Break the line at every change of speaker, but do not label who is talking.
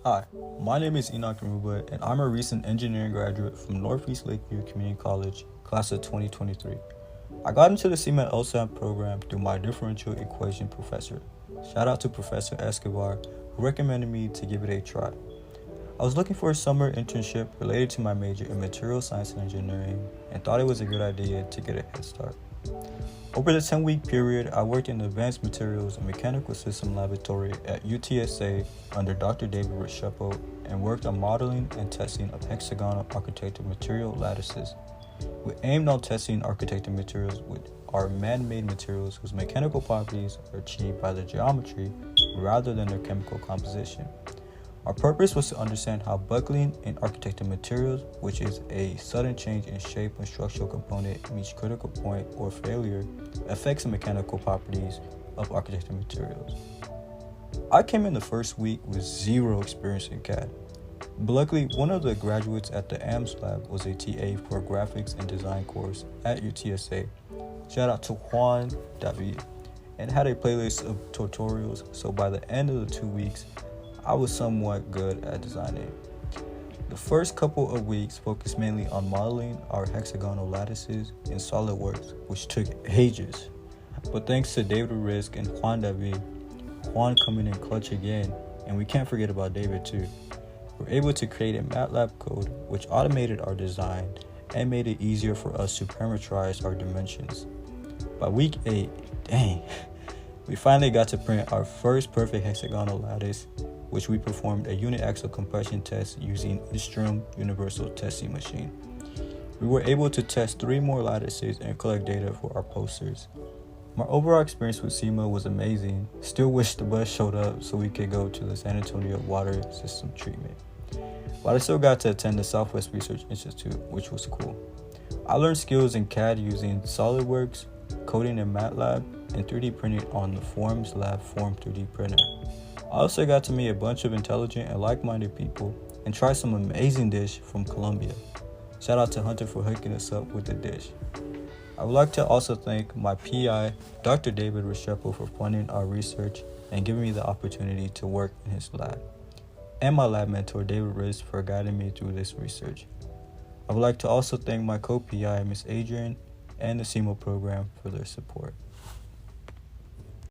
Hi, my name is Enoch Ruba, and I'm a recent engineering graduate from Northeast Lakeview Community College, class of 2023. I got into the CIMA LSAMP program through my differential equation professor. Shout out to Professor Escobar, who recommended me to give it a try. I was looking for a summer internship related to my major in material science and engineering, and thought it was a good idea to get a head start. Over the 10-week period, I worked in the Advanced Materials and Mechanical System Laboratory at UTSA under Dr. David Restrepo and worked on modeling and testing of hexagonal architectural material lattices. We aimed on testing architectural materials with our man-made materials whose mechanical properties are achieved by their geometry rather than their chemical composition. Our purpose was to understand how buckling in architectural materials, which is a sudden change in shape when structural component meets critical point or failure, affects the mechanical properties of architectural materials. I came in the first week with zero experience in CAD. But luckily, one of the graduates at the AMS lab was a TA for a graphics and design course at UTSA. Shout out to Juan David, and had a playlist of tutorials, so by the end of the 2 weeks, I was somewhat good at designing. The first couple of weeks focused mainly on modeling our hexagonal lattices in SolidWorks, which took ages. But thanks to David Risk and Juan David, Juan coming in clutch again, and we can't forget about David too, we were able to create a MATLAB code which automated our design and made it easier for us to parameterize our dimensions. By week 8, we finally got to print our first perfect hexagonal lattice, which we performed a unit axle compression test using Instrum Universal Testing Machine. We were able to test 3 more lattices and collect data for our posters. My overall experience with CIMA was amazing. Still wish the bus showed up so we could go to the San Antonio Water System Treatment. But I still got to attend the Southwest Research Institute, which was cool. I learned skills in CAD using SolidWorks, coding in MATLAB, and 3D printing on the Forms Lab Form 3D printer. I also got to meet a bunch of intelligent and like-minded people and try some amazing dish from Colombia. Shout out to Hunter for hooking us up with the dish. I would like to also thank my PI, Dr. David Restrepo, for funding our research and giving me the opportunity to work in his lab, and my lab mentor, David Riz, for guiding me through this research. I would like to also thank my co-PI, Ms. Adrian, and the CIMA program for their support.